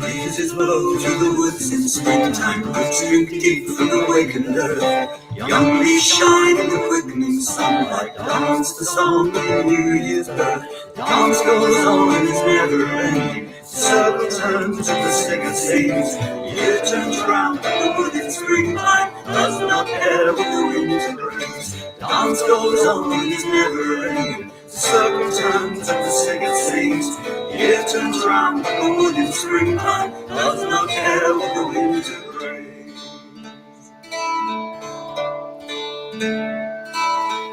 breezes blow through the woods in springtime, roots drink deep from the wakened earth. Young leaves shine in the quickening sunlight, dance the song of New Year's birth. Dance goes on and is never ending, circle turns and the singer sings. Year turns round and the wood in springtime does not care what the winter brings. Dance goes on and is never ending, circle turns and the singer sings. Year turns round and the wood in springtime does not care what the winter brings.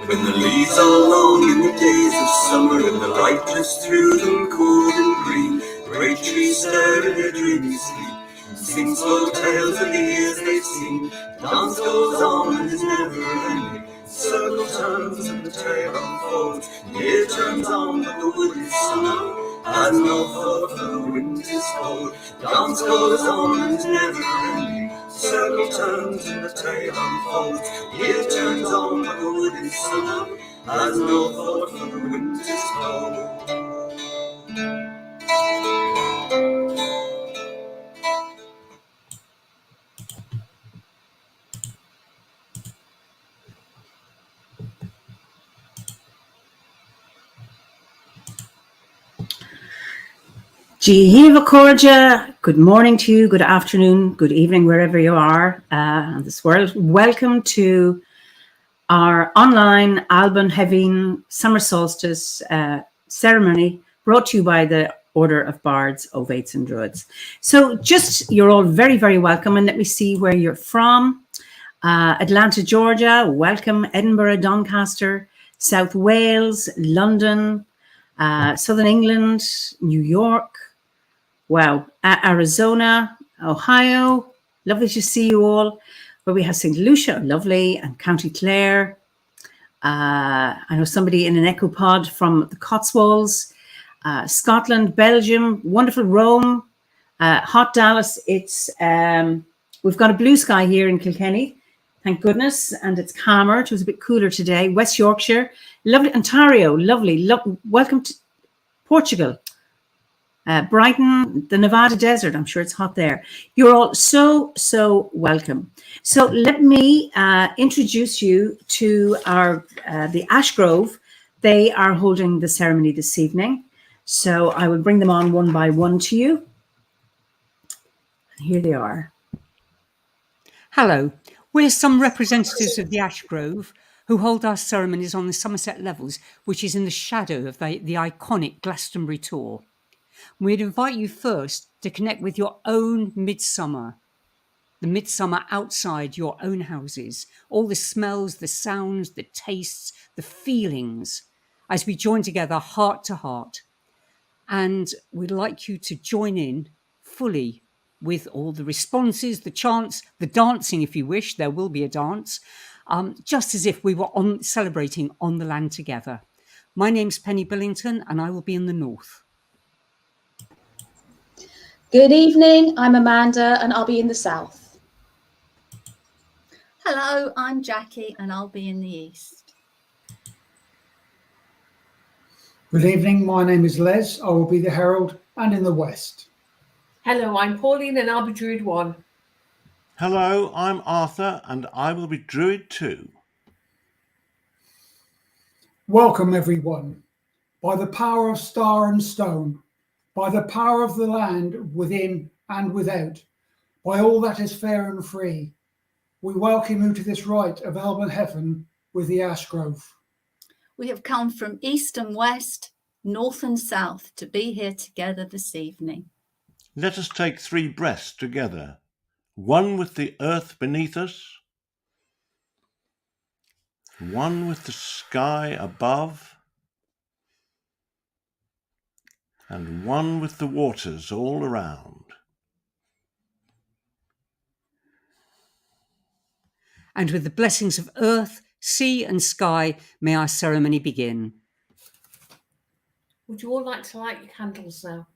When the leaves are long in the days of summer and the light drifts through them cold and green, the great trees stir in their dreamy sleep and sing slow tales of the years they've seen. Dance goes on and is never ending, circle turns and the tale unfolds. Year turns on but the wood is summer, has no thought for the winter's cold. Dance goes on and is never ending, circle turns and the tale unfolds. Year turns on but the wood is summer, has no thought for the winter's cold. Jeeva Korja, good morning to you, good afternoon, good evening, wherever you are in this world. Welcome to our online Alban Hefin Summer Solstice ceremony brought to you by the Order of Bards, Ovates and Druids. So you're all very, very welcome. And let me see where you're from. Atlanta, Georgia, welcome. Edinburgh, Doncaster, South Wales, London, Southern England, New York. Wow, Arizona, Ohio, lovely to see you all. Where we have St. Lucia, lovely, and County Clare. I know somebody in an echo pod from the Cotswolds, Scotland, Belgium, wonderful Rome, hot Dallas. We've got a blue sky here in Kilkenny, thank goodness, and it's calmer. It was a bit cooler today. West Yorkshire, lovely. Ontario, lovely. Welcome to Portugal. Brighton, the Nevada desert, I'm sure it's hot there. You're all so welcome. So let me introduce you to the Ash Grove. They are holding the ceremony this evening. So I will bring them on one by one to you. Here they are. Hello, we're some representatives of the Ash Grove who hold our ceremonies on the Somerset Levels, which is in the shadow of the iconic Glastonbury tour. We'd invite you first to connect with your own midsummer, the midsummer outside your own houses, all the smells, the sounds, the tastes, the feelings, as we join together heart to heart. And we'd like you to join in fully with all the responses, the chants, the dancing, if you wish. There will be a dance, just as if we were celebrating on the land together. My name's Penny Billington, and I will be in the north. Good evening, I'm Amanda and I'll be in the south. Hello, I'm Jackie and I'll be in the east. Good evening, my name is Les. I will be the herald and in the west. Hello, I'm Pauline and I'll be Druid 1. Hello, I'm Arthur and I will be Druid 2. Welcome everyone. By the power of star and stone, by the power of the land within and without, by all that is fair and free, we welcome you to this rite of Alban Hefin with the Ash Grove. We have come from east and west, north and south to be here together this evening. Let us take 3 breaths together, one with the earth beneath us, one with the sky above, and one with the waters all around. And with the blessings of earth, sea and sky, may our ceremony begin. Would you all like to light your candles now?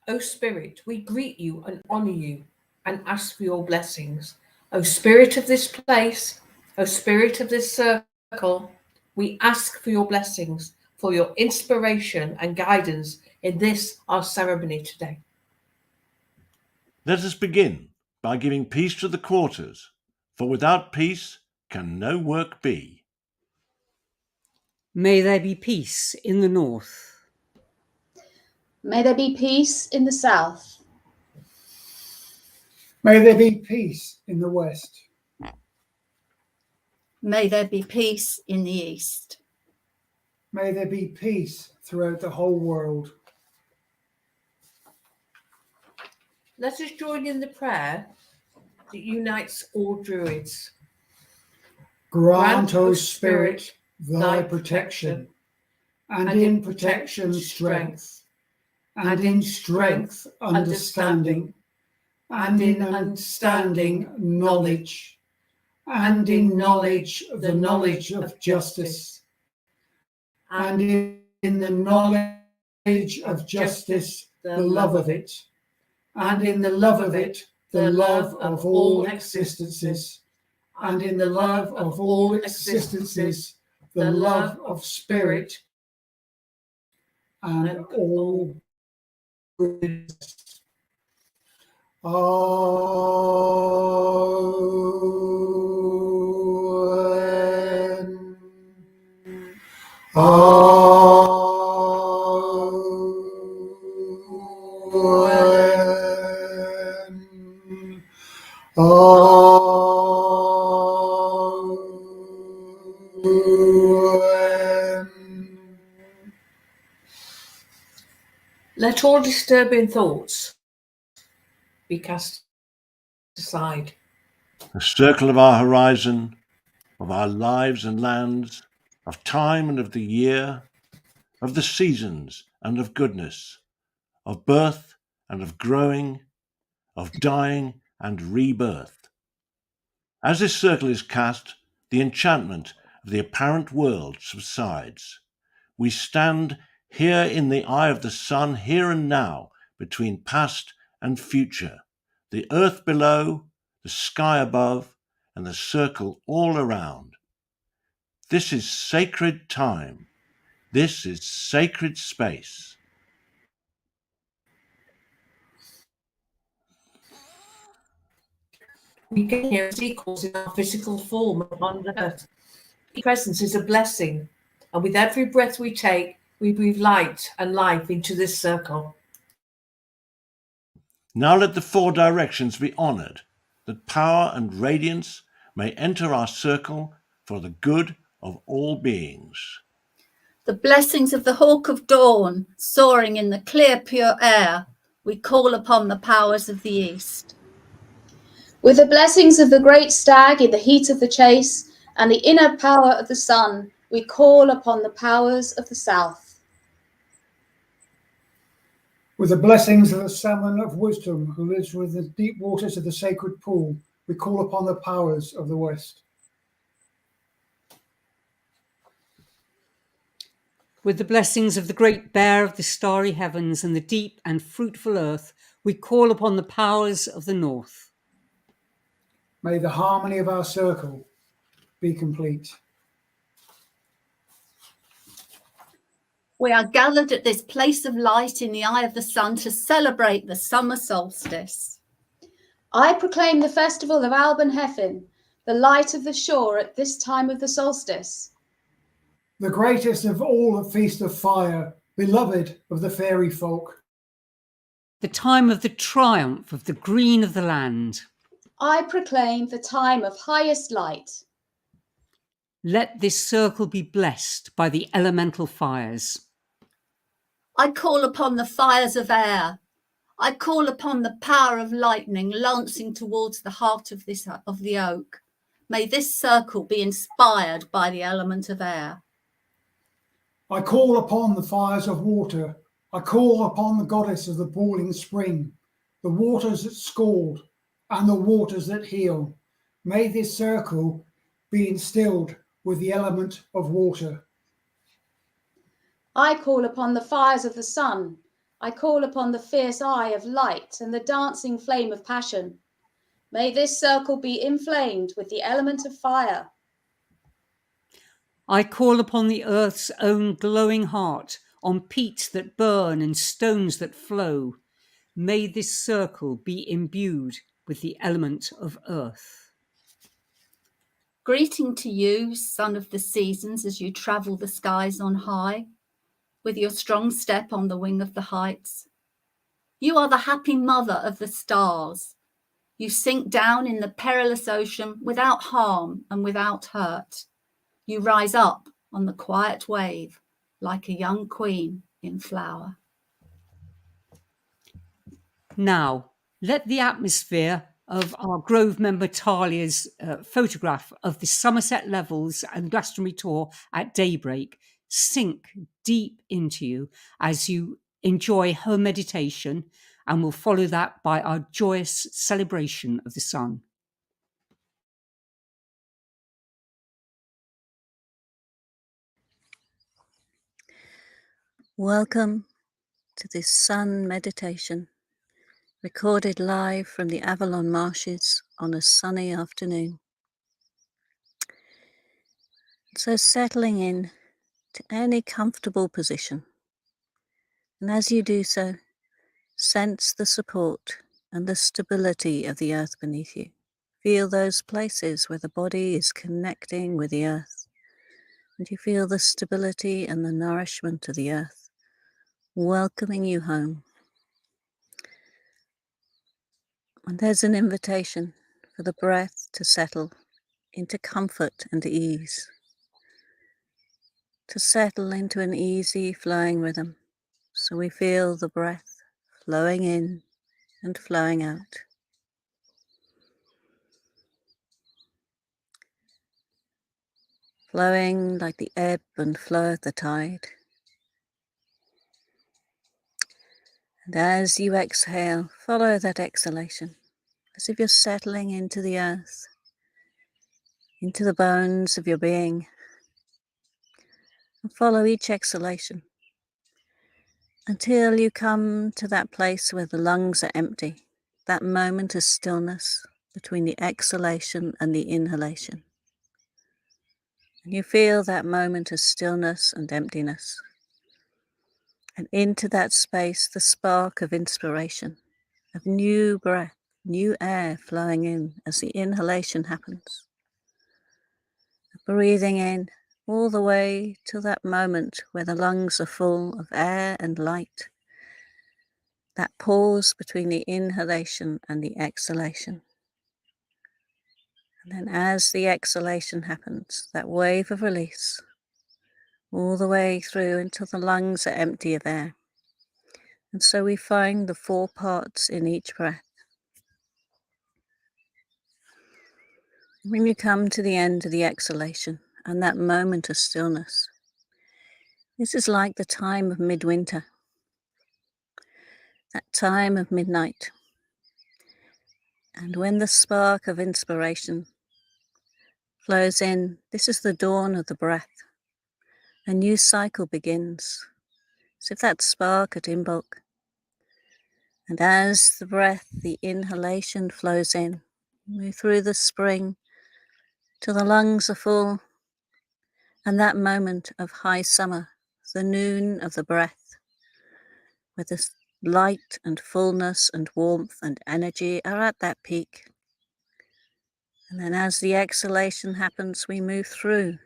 O Spirit, we greet you and honour you and ask for your blessings. O Spirit of this place, O Spirit of this circle, we ask for your blessings, for your inspiration and guidance in this our ceremony today. Let us begin by giving peace to the quarters, for without peace can no work be. May there be peace in the north. May there be peace in the south. May there be peace in the west. May there be peace in the east. May there be peace throughout the whole world. Let us join in the prayer that unites all Druids. Grant, O Spirit, thy protection, and in protection strength, and in strength understanding, and in understanding knowledge, and in knowledge the knowledge of justice, and in the knowledge of justice the love of it, and in the love of it the love of all existences, and in the love of all existences the love of spirit and all goodness. Amen. Let all disturbing thoughts be cast aside. The circle of our horizon, of our lives and lands, of time and of the year, of the seasons and of goodness, of birth and of growing, of dying and rebirth. As this circle is cast, the enchantment of the apparent world subsides. We stand here in the eye of the sun, here and now, between past and future, the earth below, the sky above, and the circle all around. This is sacred time. This is sacred space. We get here as equals in our physical form upon earth. His presence is a blessing, and with every breath we take, we breathe light and life into this circle. Now let the four directions be honoured, that power and radiance may enter our circle for the good of all beings. The blessings of the hawk of dawn, soaring in the clear, pure air, we call upon the powers of the east. With the blessings of the great stag in the heat of the chase, and the inner power of the sun, we call upon the powers of the south. With the blessings of the salmon of wisdom who lives within the deep waters of the sacred pool, we call upon the powers of the west. With the blessings of the great bear of the starry heavens and the deep and fruitful earth, we call upon the powers of the north. May the harmony of our circle be complete. We are gathered at this place of light in the eye of the sun to celebrate the summer solstice. I proclaim the festival of Alban Hefin, the light of the shore at this time of the solstice. The greatest of all the feast of fire, beloved of the fairy folk. The time of the triumph of the green of the land. I proclaim the time of highest light. Let this circle be blessed by the elemental fires. I call upon the fires of air. I call upon the power of lightning lancing towards the heart of the oak. May this circle be inspired by the element of air. I call upon the fires of water. I call upon the goddess of the boiling spring, the waters that scald and the waters that heal. May this circle be instilled with the element of water. I call upon the fires of the sun. I call upon the fierce eye of light and the dancing flame of passion. May this circle be inflamed with the element of fire. I call upon the earth's own glowing heart, on peats that burn and stones that flow. May this circle be imbued with the element of earth. Greeting to you, son of the seasons, as you travel the skies on high, with your strong step on the wing of the heights. You are the happy mother of the stars. You sink down in the perilous ocean without harm and without hurt. You rise up on the quiet wave like a young queen in flower. Now, let the atmosphere of our Grove member Talia's photograph of the Somerset Levels and Glastonbury tour at daybreak sink deep into you as you enjoy her meditation, and we'll follow that by our joyous celebration of the sun. Welcome to this sun meditation, recorded live from the Avalon Marshes on a sunny afternoon. So settling in to any comfortable position, and as you do so, sense the support and the stability of the earth beneath you. Feel those places where the body is connecting with the earth, and you feel the stability and the nourishment of the earth welcoming you home. And there's an invitation for the breath to settle into comfort and ease, to settle into an easy flowing rhythm. So we feel the breath flowing in and flowing out. Flowing like the ebb and flow of the tide. And as you exhale, follow that exhalation, as if you're settling into the earth, into the bones of your being. And follow each exhalation until you come to that place where the lungs are empty, that moment of stillness between the exhalation and the inhalation. And you feel that moment of stillness and emptiness. And into that space, the spark of inspiration, of new breath, new air flowing in as the inhalation happens. Breathing in all the way to that moment where the lungs are full of air and light. That pause between the inhalation and the exhalation. And then as the exhalation happens, that wave of release, all the way through until the lungs are empty of air. And so we find the 4 parts in each breath. When you come to the end of the exhalation and that moment of stillness, this is like the time of midwinter, that time of midnight. And when the spark of inspiration flows in, this is the dawn of the breath. A new cycle begins, as if that spark at Imbolc. And as the breath, the inhalation flows in, move through the spring till the lungs are full, and that moment of high summer, the noon of the breath, where the light and fullness and warmth and energy are at that peak. And then as the exhalation happens, we move through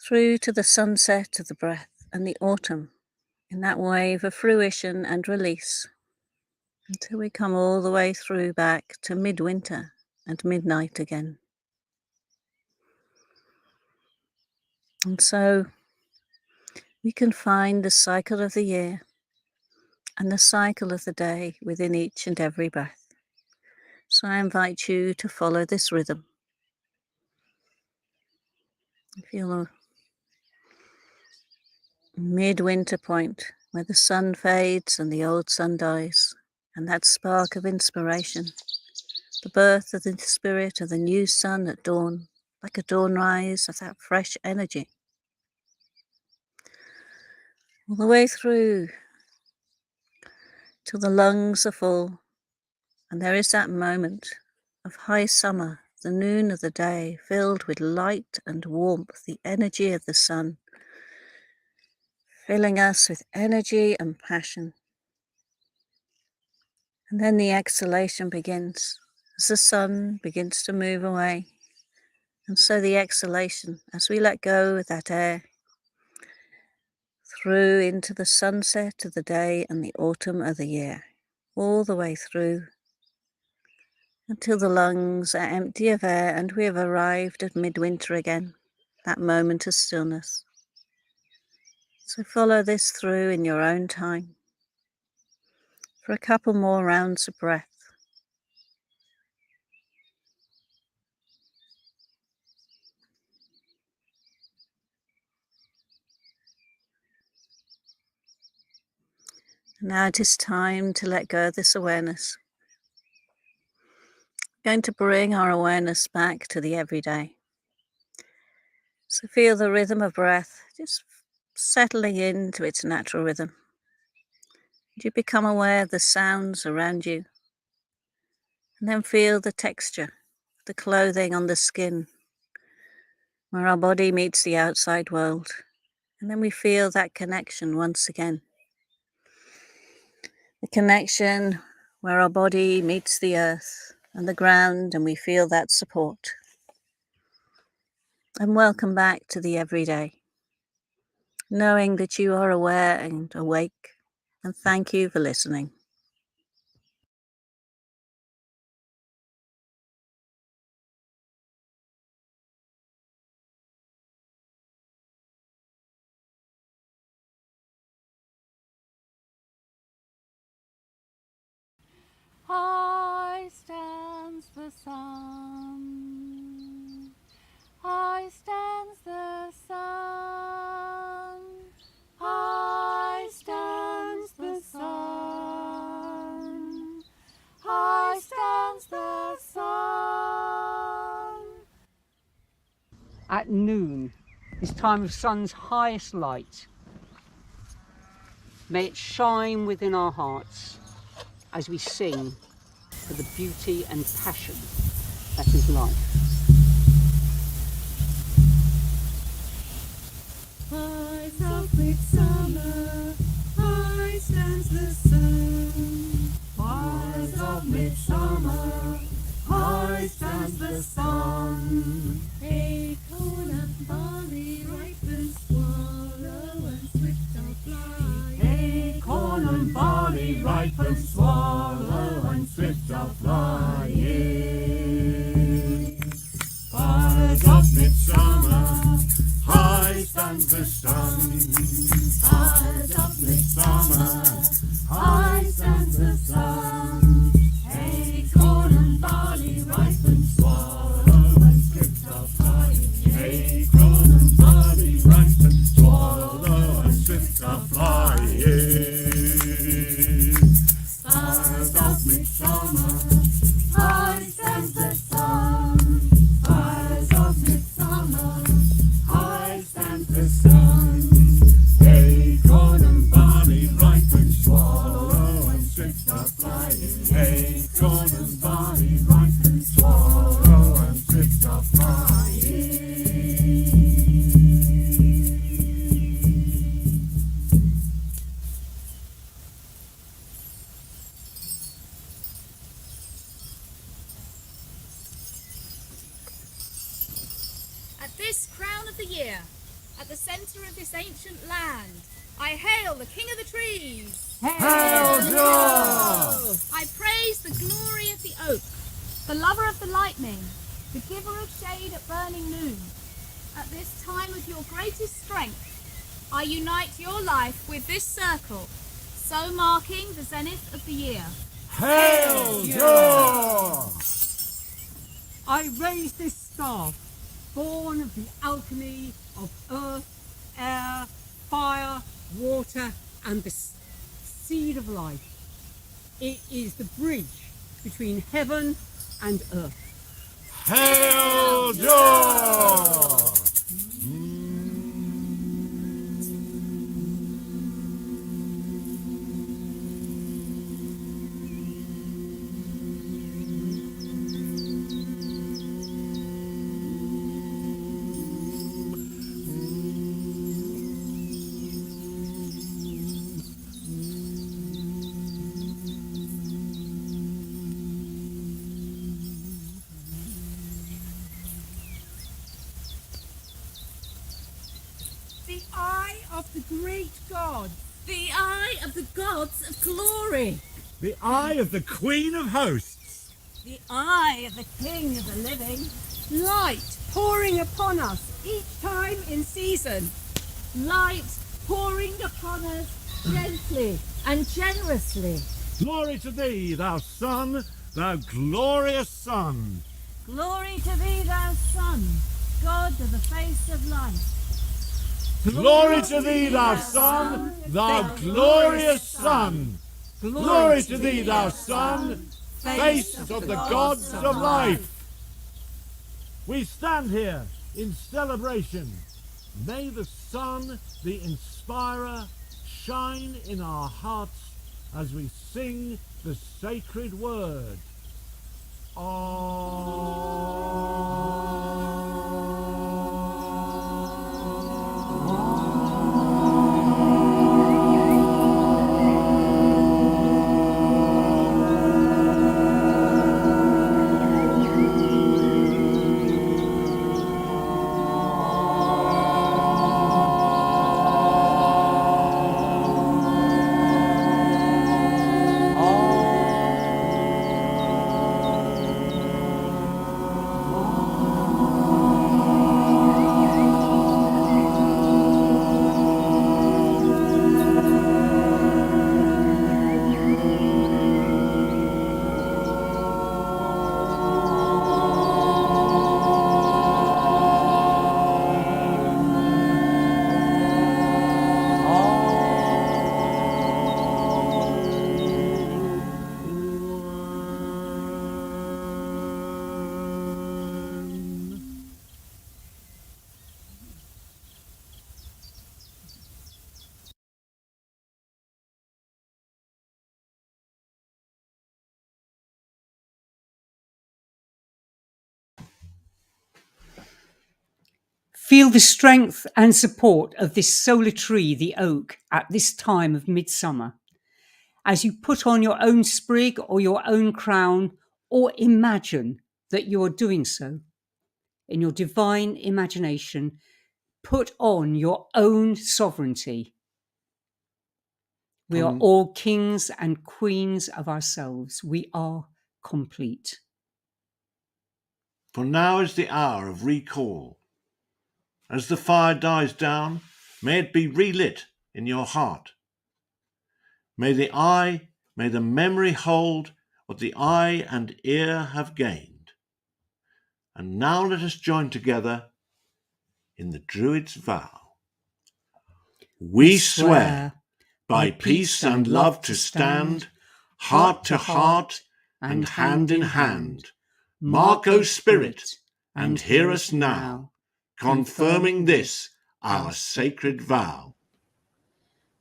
to the sunset of the breath and the autumn, in that wave of fruition and release, until we come all the way through back to midwinter and midnight again. And so we can find the cycle of the year and the cycle of the day within each and every breath. So I invite you to follow this rhythm. Feel a midwinter point where the sun fades and the old sun dies, and that spark of inspiration, the birth of the spirit of the new sun at dawn, like a dawn rise of that fresh energy. All the way through till the lungs are full, and there is that moment of high summer, the noon of the day, filled with light and warmth, the energy of the sun, filling us with energy and passion. And then the exhalation begins as the sun begins to move away. And so the exhalation, as we let go of that air, through into the sunset of the day and the autumn of the year, all the way through until the lungs are empty of air and we have arrived at midwinter again, that moment of stillness. So follow this through in your own time for a couple more rounds of breath. Now it is time to let go of this awareness. Going to bring our awareness back to the everyday. So feel the rhythm of breath just settling into its natural rhythm. You become aware of the sounds around you. And then feel the texture, the clothing on the skin, where our body meets the outside world. And then we feel that connection once again. The connection where our body meets the earth and the ground, and we feel that support. And welcome back to the everyday, knowing that you are aware and awake, and thank you for listening. High stands the sun, high stands the sun, high stands the sun, high stands the sun. At noon is time of sun's highest light. May it shine within our hearts as we sing for the beauty and passion that is life. Rise up midsummer, high stands the sun. Rise up midsummer, high stands the sun. Acorn and barley ripen, swallow and swift are flying. Acorn and barley ripen, swallow and swift are flying. Rise up midsummer, high stands the sun. Rise up midsummer, high stands the sun. Acorn and barley ripen, swallow and swift are flying. Acorn and barley ripen, swallow and swift are flying. Rise up midsummer, high stands the sun. Rise up midsummer, high stands the sun. Acorn and barley ripen, swallow and swift are flying. Acorn and barley ripen, swallow and swift are flying. At this crown of the year, at the centre of this ancient land, I hail the King of the Trees. Hail Druid! I praise the glory of the oak, the lover of the lightning, the giver of shade at burning noon. At this time of your greatest strength, I unite your life with this circle, so marking the zenith of the year. Hail Druid! I raise this staff, born of the alchemy of earth, air, fire, water, and the seed of life. It is the bridge between heaven and earth. Hail Druid! great gods, the eye of the gods of glory, the eye of the Queen of Hosts, the eye of the King of the living, light pouring upon us each time in season, light pouring upon us gently and generously. Glory to thee, thou Sun, thou glorious Sun. Glory to thee, thou Sun, God of the face of life. Glory to thee, thou Sun, thou glorious Sun. Glory to thee, thou Sun, face of the gods of life. We stand here in celebration. May the sun, the inspirer, shine in our hearts as we sing the sacred word. Feel the strength and support of this solar tree, the oak, at this time of midsummer. As you put on your own sprig or your own crown, or imagine that you are doing so, in your divine imagination, put on your own sovereignty. We are all kings and queens of ourselves. We are complete. For now is the hour of recall. As the fire dies down, may it be relit in your heart. May the memory hold what the eye and ear have gained. And now let us join together in the Druid's vow. We swear by peace and love to stand, heart to heart and hand in hand. Mark, O Spirit, and hear us now, confirming this our sacred vow.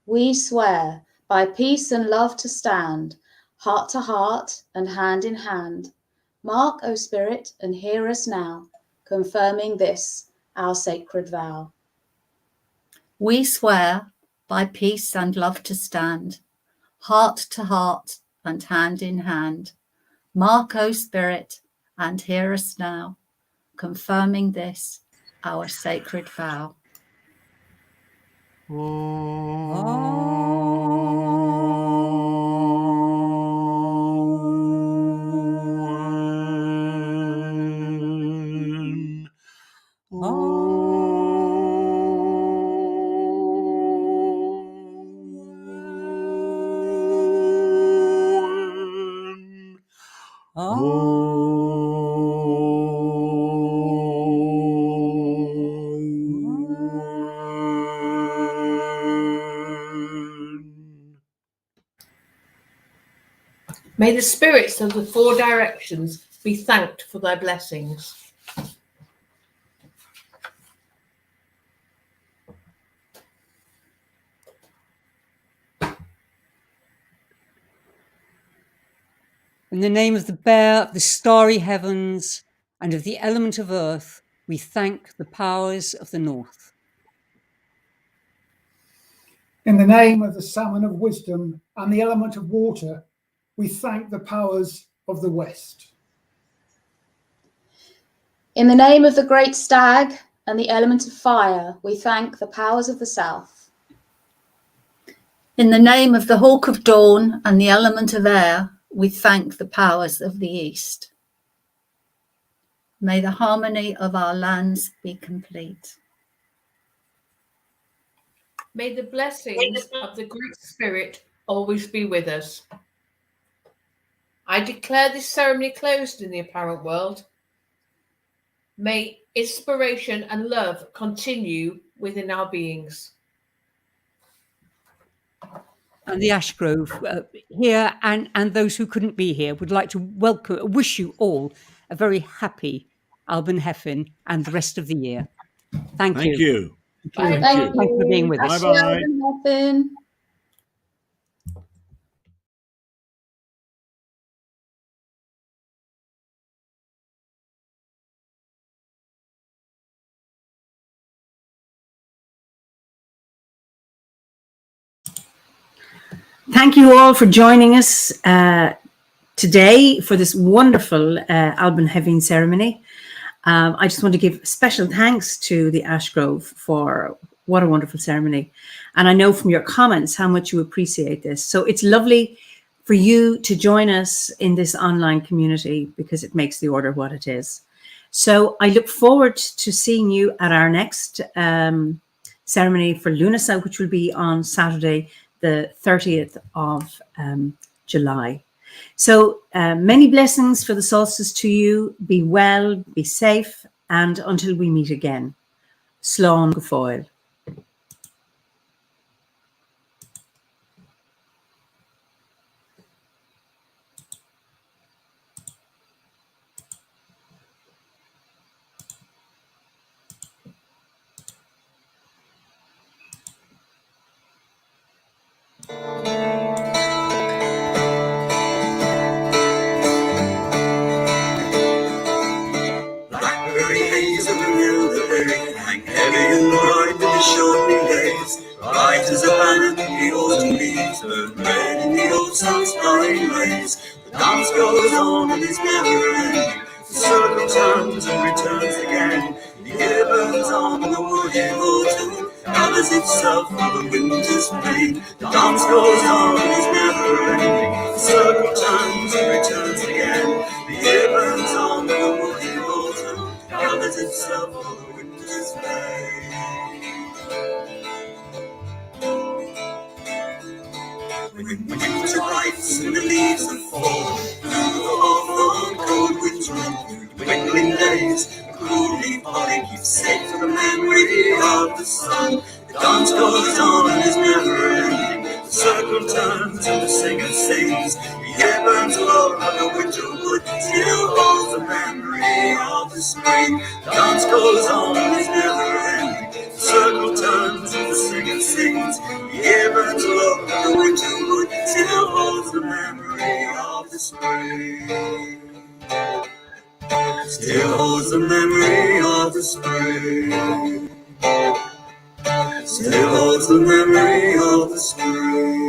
We swear by peace and love to stand, heart to heart and hand in hand. Mark, O Spirit, and hear us now, confirming this our sacred vow. We swear by peace and love to stand, heart to heart and hand in hand. Mark, O Spirit, and hear us now, confirming this our sacred vow. May the spirits of the four directions be thanked for their blessings. In the name of the bear of the starry heavens and of the element of earth, we thank the powers of the north. In the name of the salmon of wisdom and the element of water, we thank the powers of the west. In the name of the great stag and the element of fire, we thank the powers of the south. In the name of the hawk of dawn and the element of air, we thank the powers of the east. May the harmony of our lands be complete. May the blessings of the Great Spirit always be with us. I declare this ceremony closed in the apparent world. May inspiration and love continue within our beings. And the Ashgrove here and those who couldn't be here would like to wish you all a very happy Alban Hefin and the rest of the year. Thank you. Thank you. Thank you. Thanks for being with us. Bye-bye. Bye. Thank you all for joining us today for this wonderful Alban Hefin ceremony. I just want to give special thanks to the Ashgrove for what a wonderful ceremony. And I know from your comments how much you appreciate this. So it's lovely for you to join us in this online community because it makes the order what it is. So I look forward to seeing you at our next ceremony for Lunasa, which will be on Saturday, the 30th of July. So many blessings for the solstice to you. Be well, be safe, and until we meet again. Slán go fóill. Blackberry haze of an elderberry hang heavy in the light of the shortening days. Bright as a banner, the autumn leaves turn red in the old sun's flying rays. The dance goes on and is never ending. The circle turns and returns again. The year burns on and the wood in autumn gathers itself for the winter's pain. The dance goes on and is never ending. The circle turns and returns again. The year burns on and the wood in autumn gathers itself for the winter's pain. When winter bites and the leaves have fallen through the hawthorn, cold winter and through the dwindling days, the cool leaf holly keeps safe for the memory of the sun. The dance goes on and is never ending. The circle turns and the singer sings. The year burns low on the winter wood, still holds the memory of the spring. The dance goes on and is never ending. The circle turns and the singer sings. The year burns low on the winter wood, still holds the memory of the spring. Still holds the memory of the spring. Still holds the memory of the spring.